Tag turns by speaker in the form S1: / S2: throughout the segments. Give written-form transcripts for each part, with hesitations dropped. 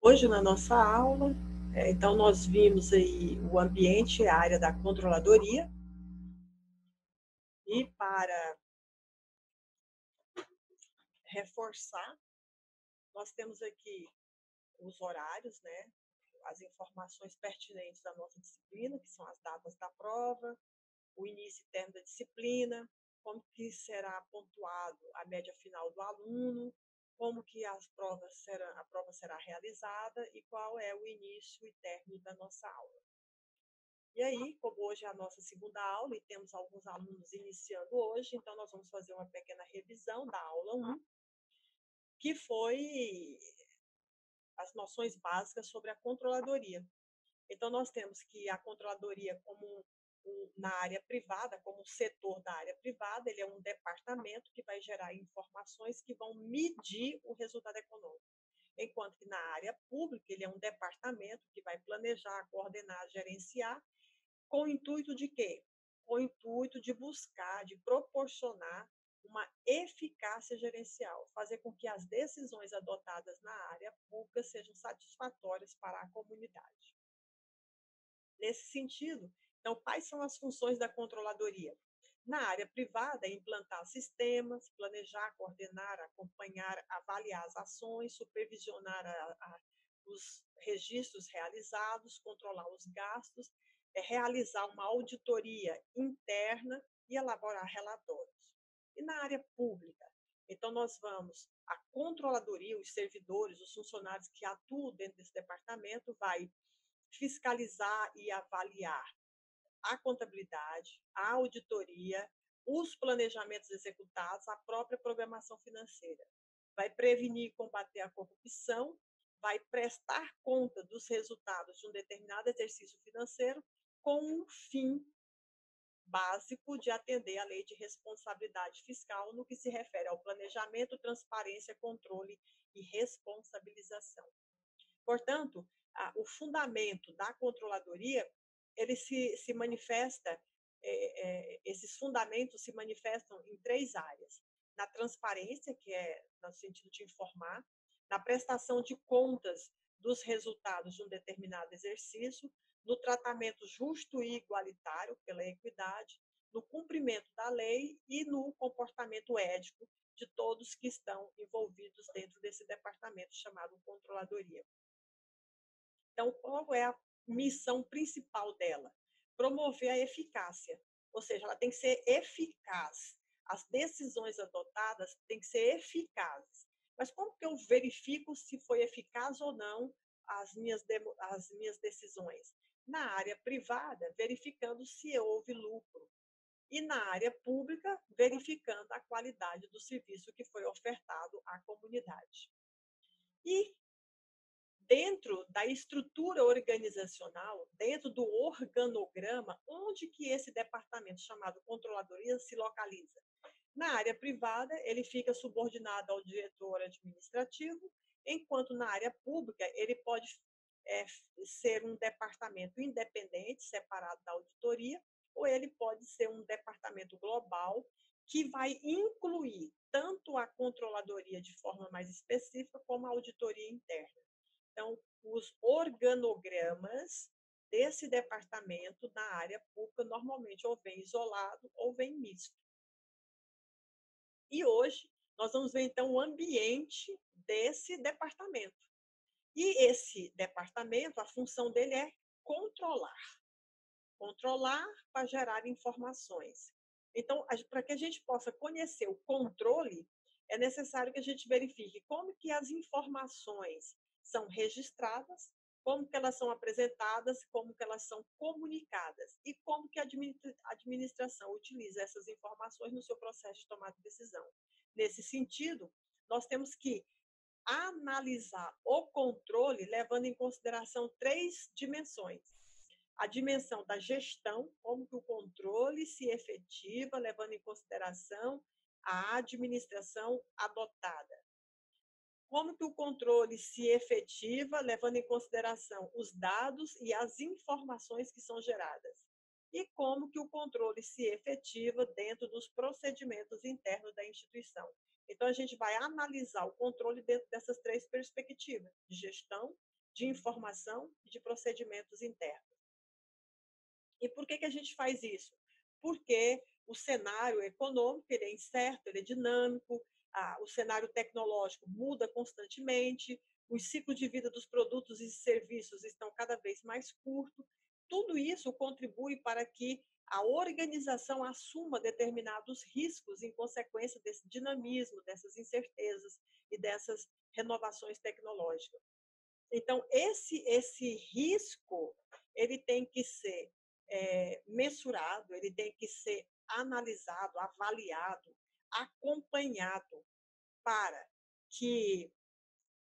S1: Hoje, na nossa aula, então nós vimos aí o ambiente, a área da controladoria, e para reforçar, nós temos aqui os horários, né? As informações pertinentes da nossa disciplina, que são as datas da prova, o início e término da disciplina, como que será pontuado a média final do aluno, como que a prova será realizada e qual é o início e término da nossa aula. E aí, como hoje é a nossa segunda aula e temos alguns alunos iniciando hoje, então nós vamos fazer uma pequena revisão da aula 1, que foi as noções básicas sobre a controladoria. Então, nós temos que a controladoria, na área privada, como setor da área privada, ele é um departamento que vai gerar informações que vão medir o resultado econômico. Enquanto que na área pública, ele é um departamento que vai planejar, coordenar, gerenciar, com o intuito de quê? Com o intuito de buscar, de proporcionar uma eficácia gerencial, fazer com que as decisões adotadas na área pública sejam satisfatórias para a comunidade. Nesse sentido, então, quais são as funções da controladoria? Na área privada, é implantar sistemas, planejar, coordenar, acompanhar, avaliar as ações, supervisionar os registros realizados, controlar os gastos, realizar uma auditoria interna e elaborar relatórios. E na área pública, então nós vamos, a controladoria, os servidores, os funcionários que atuam dentro desse departamento, vai fiscalizar e avaliar a contabilidade, a auditoria, os planejamentos executados, a própria programação financeira. Vai prevenir e combater a corrupção, vai prestar conta dos resultados de um determinado exercício financeiro com um fim básico de atender à lei de responsabilidade fiscal no que se refere ao planejamento, transparência, controle e responsabilização. Portanto, o fundamento da controladoria, ele se manifesta, esses fundamentos se manifestam em três áreas. Na transparência, que é no sentido de informar, na prestação de contas dos resultados de um determinado exercício, no tratamento justo e igualitário pela equidade, no cumprimento da lei e no comportamento ético de todos que estão envolvidos dentro desse departamento chamado controladoria. Então, qual é a missão principal dela? Promover a eficácia, ou seja, ela tem que ser eficaz. As decisões adotadas têm que ser eficazes. Mas como que eu verifico se foi eficaz ou não as minhas decisões? Na área privada, verificando se houve lucro. E na área pública, verificando a qualidade do serviço que foi ofertado à comunidade. E dentro da estrutura organizacional, dentro do organograma, onde que esse departamento chamado controladoria se localiza? Na área privada, ele fica subordinado ao diretor administrativo, enquanto na área pública, ele pode ser um departamento independente, separado da auditoria, ou ele pode ser um departamento global que vai incluir tanto a controladoria de forma mais específica, como a auditoria interna. Então, os organogramas desse departamento na área pública normalmente ou vem isolado ou vem misto. E hoje nós vamos ver então o ambiente desse departamento. E esse departamento, a função dele é controlar. Controlar para gerar informações. Então, para que a gente possa conhecer o controle, é necessário que a gente verifique como que as informações são registradas, como que elas são apresentadas, como que elas são comunicadas e como que a administração utiliza essas informações no seu processo de tomada de decisão. Nesse sentido, nós temos que analisar o controle levando em consideração três dimensões. A dimensão da gestão, como que o controle se efetiva, levando em consideração a administração adotada. Como que o controle se efetiva, levando em consideração os dados e as informações que são geradas. E como que o controle se efetiva dentro dos procedimentos internos da instituição. Então, a gente vai analisar o controle dentro dessas três perspectivas, de gestão, de informação e de procedimentos internos. E por que a gente faz isso? Porque o cenário econômico ele é incerto, ele é dinâmico, o cenário tecnológico muda constantemente, os ciclos de vida dos produtos e serviços estão cada vez mais curtos. Tudo isso contribui para que a organização assuma determinados riscos em consequência desse dinamismo, dessas incertezas e dessas renovações tecnológicas. Então, esse risco ele tem que ser mensurado, ele tem que ser analisado, avaliado, acompanhado para que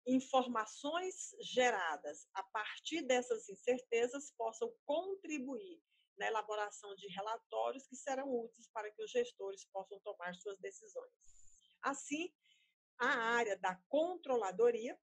S1: informações geradas a partir dessas incertezas possam contribuir na elaboração de relatórios que serão úteis para que os gestores possam tomar suas decisões. Assim, a área da controladoria,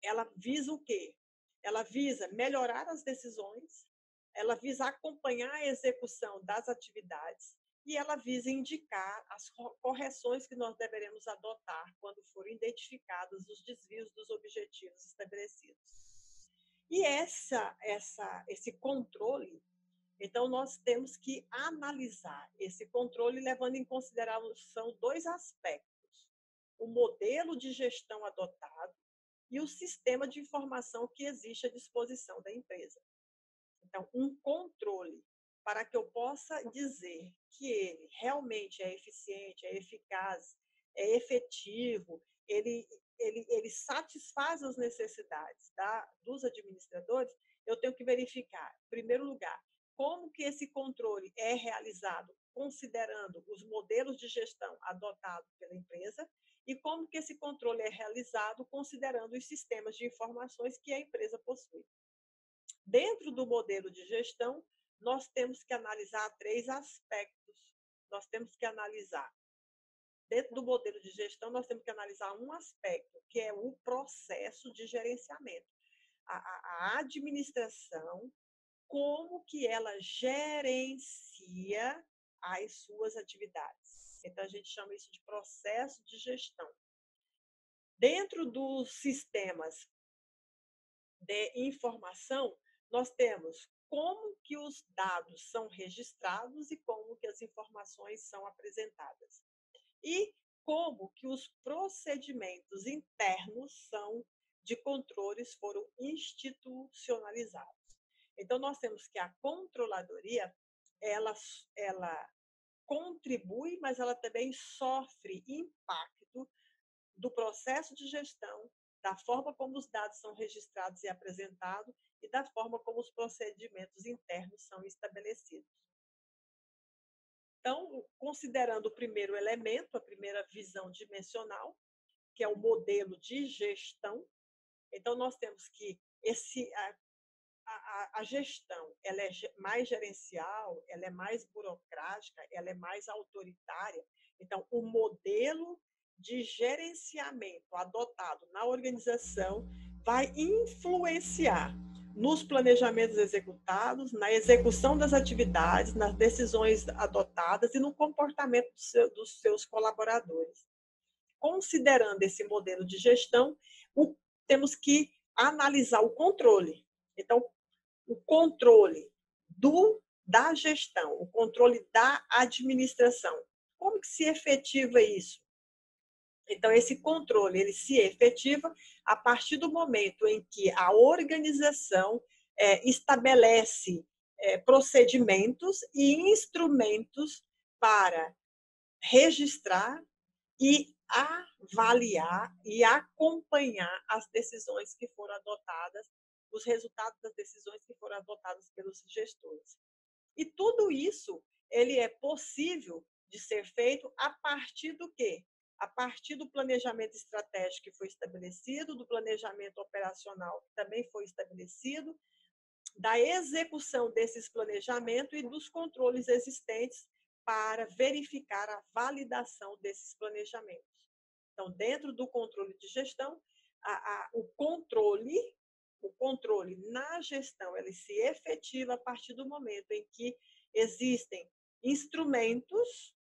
S1: ela visa o quê? Ela visa melhorar as decisões, ela visa acompanhar a execução das atividades e ela visa indicar as correções que nós deveremos adotar quando forem identificados os desvios dos objetivos estabelecidos. E esse controle, então nós temos que analisar esse controle levando em consideração dois aspectos: o modelo de gestão adotado e o sistema de informação que existe à disposição da empresa. Então, um controle para que eu possa dizer que ele realmente é eficiente, é eficaz, é efetivo, ele satisfaz as necessidades dos administradores, eu tenho que verificar, em primeiro lugar, como que esse controle é realizado considerando os modelos de gestão adotados pela empresa e como que esse controle é realizado considerando os sistemas de informações que a empresa possui. Dentro do modelo de gestão, nós temos que analisar 3 aspectos. Nós temos que analisar, dentro do modelo de gestão, nós temos que analisar um aspecto, que é o processo de gerenciamento. A administração, como que ela gerencia as suas atividades. Então, a gente chama isso de processo de gestão. Dentro dos sistemas de informação, nós temos como que os dados são registrados e como que as informações são apresentadas. E como que os procedimentos internos de controles foram institucionalizados. Então, nós temos que a controladoria, ela contribui, mas ela também sofre impacto do processo de gestão, da forma como os dados são registrados e apresentados e da forma como os procedimentos internos são estabelecidos. Então, considerando o primeiro elemento, a primeira visão dimensional, que é o modelo de gestão, então nós temos que a gestão ela é mais gerencial, ela é mais burocrática, ela é mais autoritária. Então, o modelo de gerenciamento adotado na organização vai influenciar nos planejamentos executados, na execução das atividades, nas decisões adotadas e no comportamento dos seus colaboradores. Considerando esse modelo de gestão, temos que analisar o controle. Então, o controle da gestão, o controle da administração. Como que se efetiva isso? Então, esse controle ele se efetiva a partir do momento em que a organização estabelece procedimentos e instrumentos para registrar e avaliar e acompanhar as decisões que foram adotadas, os resultados das decisões que foram adotadas pelos gestores. E tudo isso ele é possível de ser feito a partir do quê? A partir do planejamento estratégico que foi estabelecido, do planejamento operacional que também foi estabelecido, da execução desses planejamentos e dos controles existentes para verificar a validação desses planejamentos. Então, dentro do controle de gestão, o controle na gestão, ele se efetiva a partir do momento em que existem instrumentos,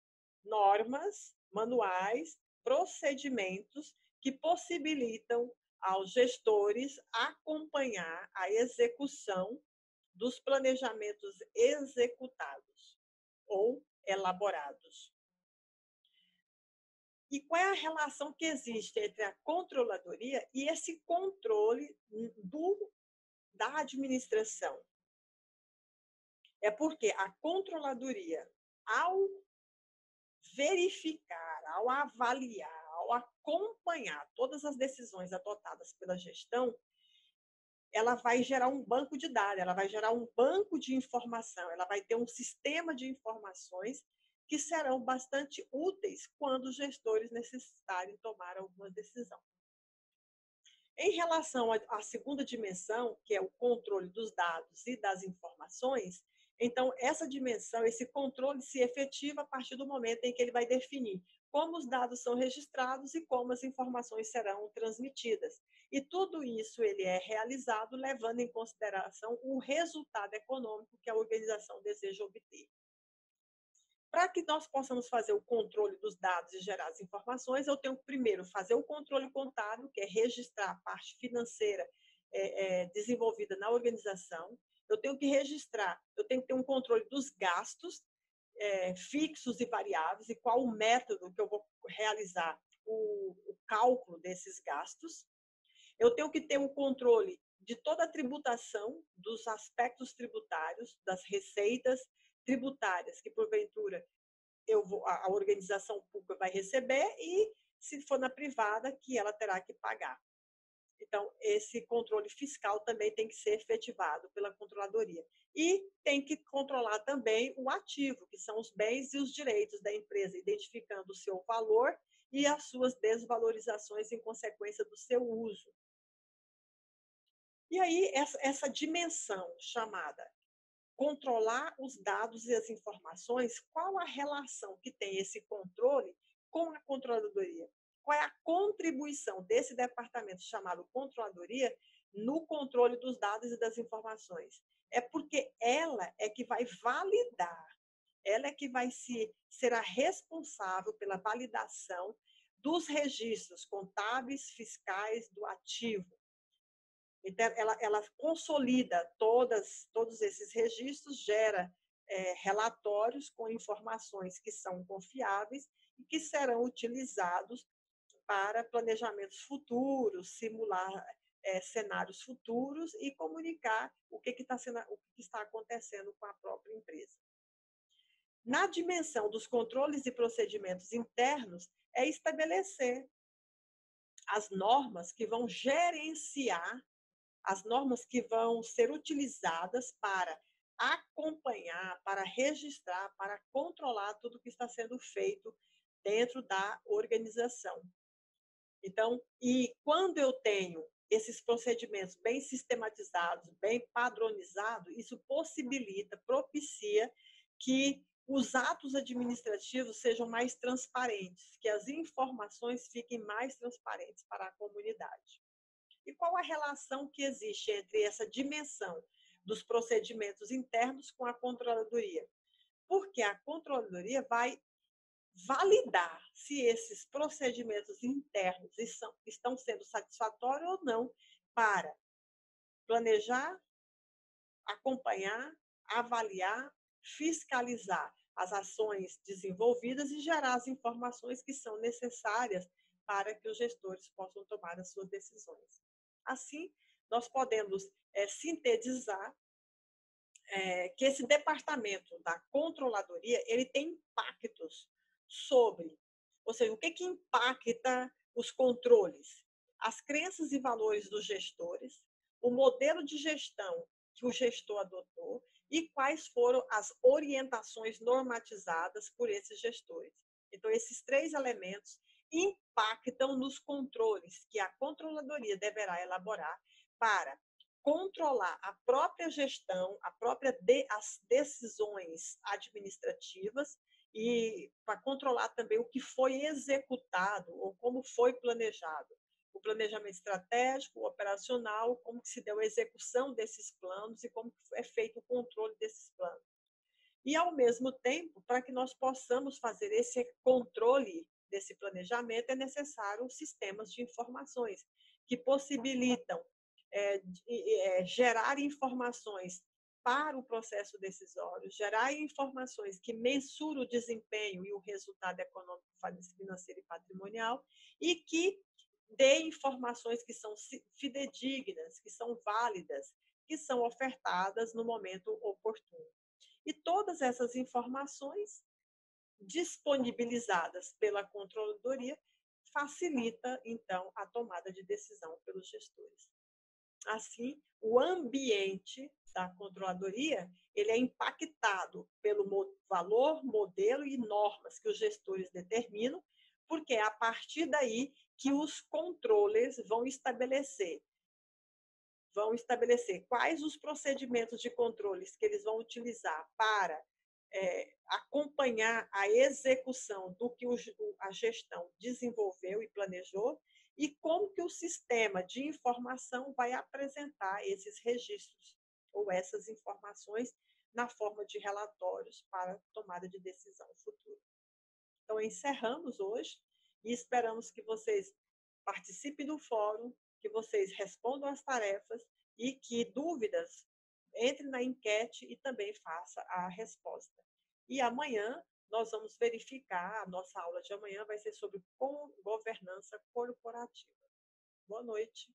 S1: normas, manuais, procedimentos que possibilitam aos gestores acompanhar a execução dos planejamentos executados ou elaborados. E qual é a relação que existe entre a controladoria e esse controle da administração? É porque a controladoria, ao verificar, ao avaliar, ao acompanhar todas as decisões adotadas pela gestão, ela vai gerar um banco de dados, ela vai gerar um banco de informação, ela vai ter um sistema de informações que serão bastante úteis quando os gestores necessitarem tomar alguma decisão. Em relação à segunda dimensão, que é o controle dos dados e das informações, então essa dimensão, esse controle se efetiva a partir do momento em que ele vai definir como os dados são registrados e como as informações serão transmitidas. E tudo isso ele é realizado levando em consideração o resultado econômico que a organização deseja obter. Para que nós possamos fazer o controle dos dados e gerar as informações, eu tenho que primeiro fazer o controle contábil, que é registrar a parte financeira desenvolvida na organização. Eu tenho que registrar, eu tenho que ter um controle dos gastos fixos e variáveis, e qual o método que eu vou realizar o cálculo desses gastos. Eu tenho que ter um controle de toda a tributação, dos aspectos tributários, das receitas tributárias que, porventura, a organização pública vai receber e, se for na privada, que ela terá que pagar. Então, esse controle fiscal também tem que ser efetivado pela controladoria. E tem que controlar também o ativo, que são os bens e os direitos da empresa, identificando o seu valor e as suas desvalorizações em consequência do seu uso. E aí, essa dimensão chamada controlar os dados e as informações, qual a relação que tem esse controle com a controladoria? Qual é a contribuição desse departamento chamado controladoria no controle dos dados e das informações? É porque ela é que vai validar, ela é que vai ser a responsável pela validação dos registros contábeis, fiscais do ativo. Então, ela consolida todos esses registros, gera relatórios com informações que são confiáveis e que serão utilizados para planejamentos futuros, simular cenários futuros e comunicar o que está acontecendo com a própria empresa. Na dimensão dos controles e procedimentos internos, é estabelecer as normas que vão gerenciar, as normas que vão ser utilizadas para acompanhar, para registrar, para controlar tudo que está sendo feito dentro da organização. Então, e quando eu tenho esses procedimentos bem sistematizados, bem padronizados, isso possibilita, propicia que os atos administrativos sejam mais transparentes, que as informações fiquem mais transparentes para a comunidade. E qual a relação que existe entre essa dimensão dos procedimentos internos com a controladoria? Porque a controladoria vai validar se esses procedimentos internos estão sendo satisfatórios ou não para planejar, acompanhar, avaliar, fiscalizar as ações desenvolvidas e gerar as informações que são necessárias para que os gestores possam tomar as suas decisões. Assim, nós podemos sintetizar que esse departamento da controladoria ele tem impactos sobre, ou seja, o que impacta os controles? As crenças e valores dos gestores, o modelo de gestão que o gestor adotou e quais foram as orientações normatizadas por esses gestores. Então, esses três elementos impactam nos controles que a controladoria deverá elaborar para controlar a própria gestão, as decisões administrativas e para controlar também o que foi executado ou como foi planejado. O planejamento estratégico, o operacional, como que se deu a execução desses planos e como é feito o controle desses planos. E, ao mesmo tempo, para que nós possamos fazer esse controle desse planejamento, é necessário sistemas de informações, que possibilitam gerar informações para o processo decisório, gerar informações que mensuram o desempenho e o resultado econômico, financeiro e patrimonial, e que dê informações que são fidedignas, que são válidas, que são ofertadas no momento oportuno. E todas essas informações disponibilizadas pela controladoria facilita, então, a tomada de decisão pelos gestores. Assim, o ambiente da controladoria, ele é impactado pelo valor, modelo e normas que os gestores determinam, porque é a partir daí que os controles vão estabelecer quais os procedimentos de controles que eles vão utilizar para acompanhar a execução do que a gestão desenvolveu e planejou, e como que o sistema de informação vai apresentar esses registros ou essas informações na forma de relatórios para tomada de decisão futura. Então, encerramos hoje e esperamos que vocês participem do fórum, que vocês respondam às tarefas e que dúvidas entre na enquete e também faça a resposta. E amanhã nós vamos verificar, a nossa aula de amanhã vai ser sobre governança corporativa. Boa noite.